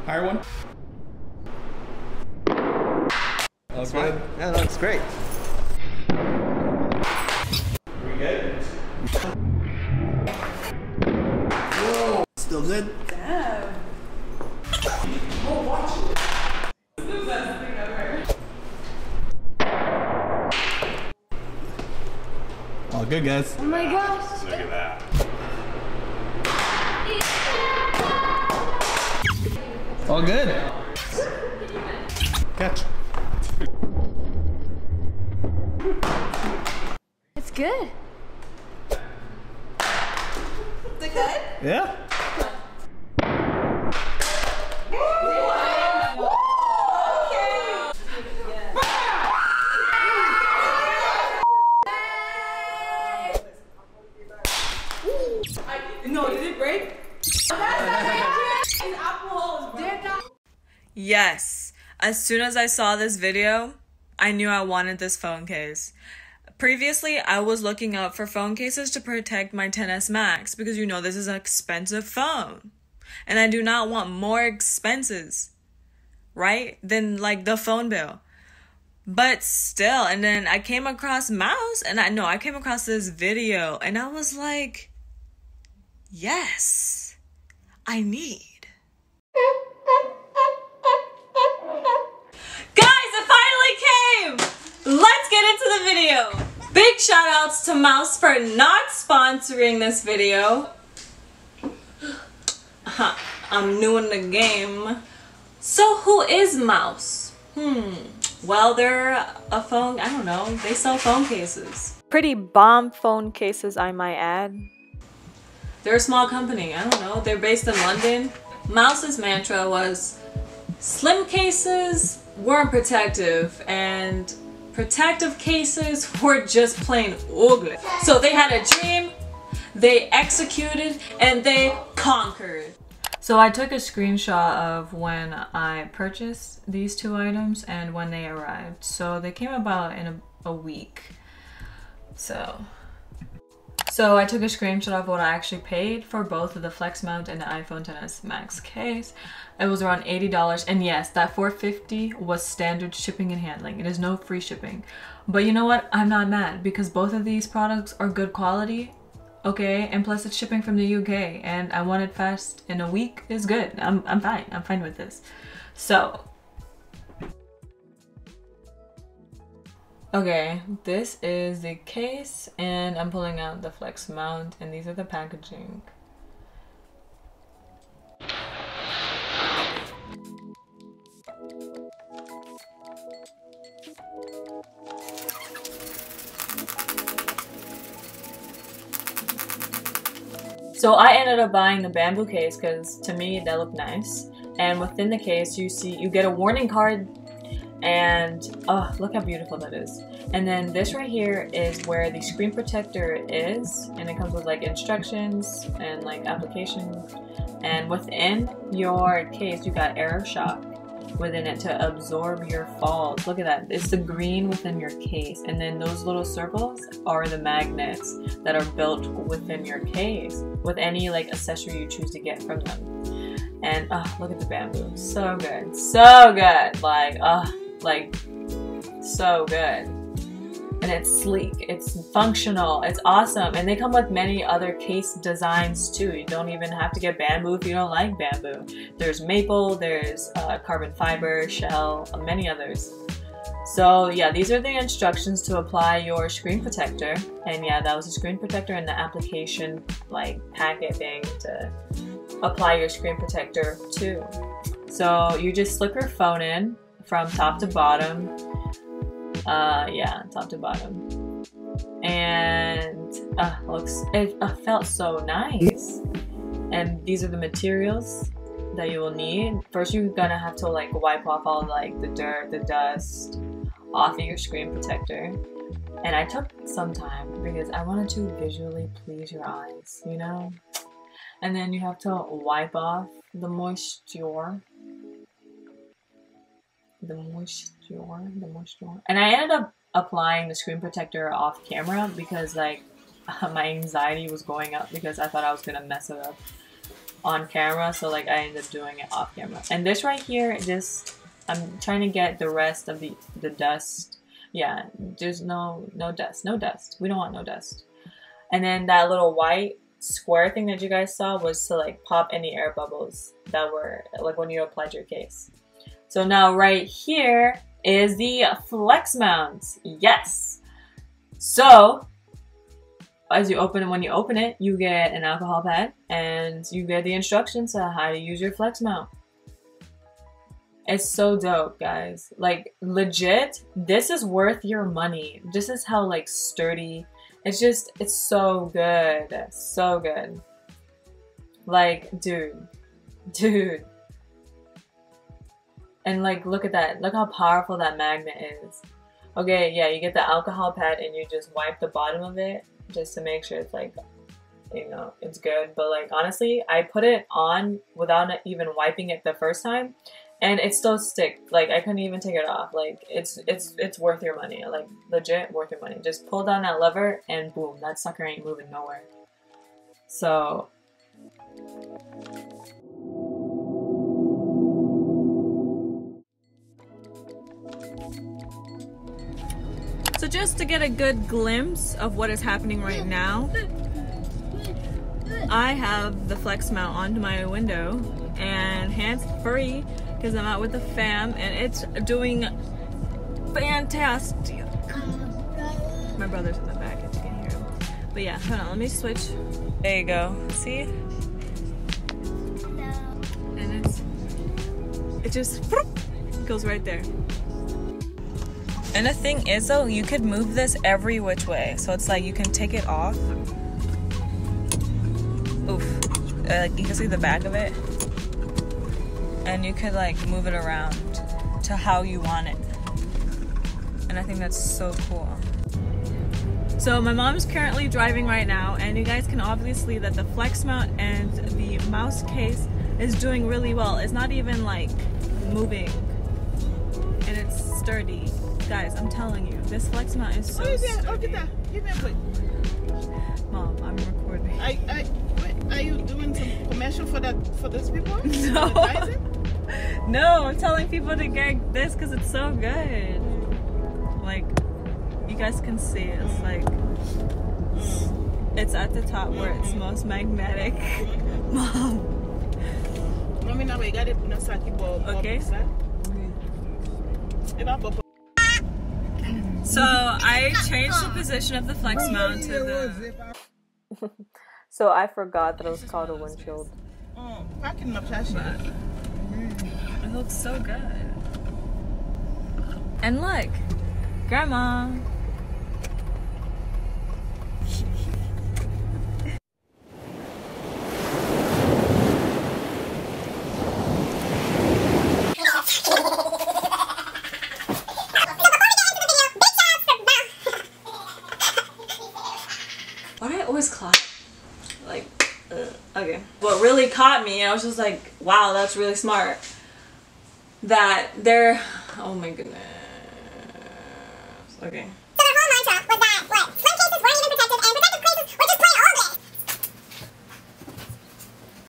Higher one. Looks good. Yeah, that looks great. We good? Whoa. Still good? Damn. Oh, watch it. This is the best thing ever. All good, guys. Oh my gosh. Look at that. All good. Catch. It's good. Is it good? Yeah. No, did it break? Yes. As soon as I saw this video, I knew I wanted this phone case. Previously, I was looking up for phone cases to protect my XS Max because you know this is an expensive phone. And I do not want more expenses, right? Than like the phone bill. But still, and then I came across Mous, and I came across this video, and I was like, yes, I need. Guys, it finally came! Let's get into the video. Big shout outs to Mous for not sponsoring this video. I'm new in the game. So who is Mous? Well, they're a phone, I don't know, they sell phone cases. Pretty bomb phone cases, I might add. They're a small company, I don't know, they're based in London. Mous's mantra was, slim cases weren't protective, and protective cases were just plain ugly. So they had a dream, they executed, and they conquered. So I took a screenshot of when I purchased these two items and when they arrived. So they came about in a week. So I took a screenshot of what I actually paid for both of the Flex Mount and the iPhone XS Max case. It was around $80, and yes, that $450 was standard shipping and handling. It is no free shipping. But you know what? I'm not mad because both of these products are good quality. Okay, and plus it's shipping from the UK, and I want it fast in a week is good. I'm fine. I'm fine with this. So, okay, this is the case, and I'm pulling out the Flex Mount, and these are the packaging. So I ended up buying the bamboo case because to me that looked nice. And within the case you get a warning card, and oh, look how beautiful that is. And then this right here is where the screen protector is, and it comes with like instructions and like application. And within your case you got AeroShock within it to absorb your falls. Look at that, it's the green within your case, and then those little circles are the magnets that are built within your case with any like accessory you choose to get from them. And look at the bamboo, so good, so good, like so good. And it's sleek, it's functional, it's awesome. And they come with many other case designs too. You don't even have to get bamboo if you don't like bamboo. There's maple, there's carbon fiber, shell, many others. So yeah, these are the instructions to apply your screen protector. And yeah, that was the screen protector and the application like packet thing to apply your screen protector too. So you just slip your phone in from top to bottom. Yeah, top to bottom, and it felt so nice. And these are the materials that you will need. First, you're gonna have to like wipe off all like the dirt, the dust off of your screen protector. And I took some time because I wanted to visually please your eyes, you know. And then you have to wipe off the moisture. And I ended up applying the screen protector off camera because like my anxiety was going up because I thought I was gonna mess it up. on camera, so like I ended up doing it off camera. And this right here, just I'm trying to get the rest of the dust. Yeah, there's no dust. We don't want no dust. And then that little white square thing that you guys saw was to like pop any air bubbles that were like when you applied your case. So now right here is the flex mount. Yes. So as you open it, when you open it, you get an alcohol pad and you get the instructions on how to use your flex mount. It's so dope, guys. Like legit, this is worth your money. This is how like sturdy. It's just, it's so good. So good. Like, dude. And like, look at that. Look how powerful that magnet is. Okay, yeah, you get the alcohol pad and you just wipe the bottom of it just to make sure it's like, you know, it's good. But like, honestly, I put it on without even wiping it the first time and it still stick. Like, I couldn't even take it off. Like, it's worth your money. Like, legit worth your money. Just pull down that lever and boom, that sucker ain't moving nowhere. So just to get a good glimpse of what is happening right now, I have the flex mount onto my window and hands free because I'm out with the fam and it's doing fantastic. My brother's in the back if you can hear him. But yeah, hold on, let me switch. There you go. See? And it just goes right there. And the thing is though, you could move this every which way. So it's like you can take it off. Oof. Like you can see the back of it. And you could like move it around to how you want it. And I think that's so cool. So my mom's currently driving right now and you guys can obviously see that the flex mount and the mouse case is doing really well. It's not even like moving. And it's sturdy. Guys, I'm telling you, this flex mount is so sturdy. Give me a break. Mom, I'm recording. Are you doing some commercial for those people? No. No, I'm telling people to get this because it's so good. Like, you guys can see it. It's like, it's at the top where it's most magnetic. Mom. Okay. So I changed the position of the flex mount to the... So I forgot that it was called a windshield. But it looks so good. And look, Grandma. Why do I always clap? Like, okay. What really caught me, I was just like, wow, that's really smart. That they're, oh my goodness. Okay.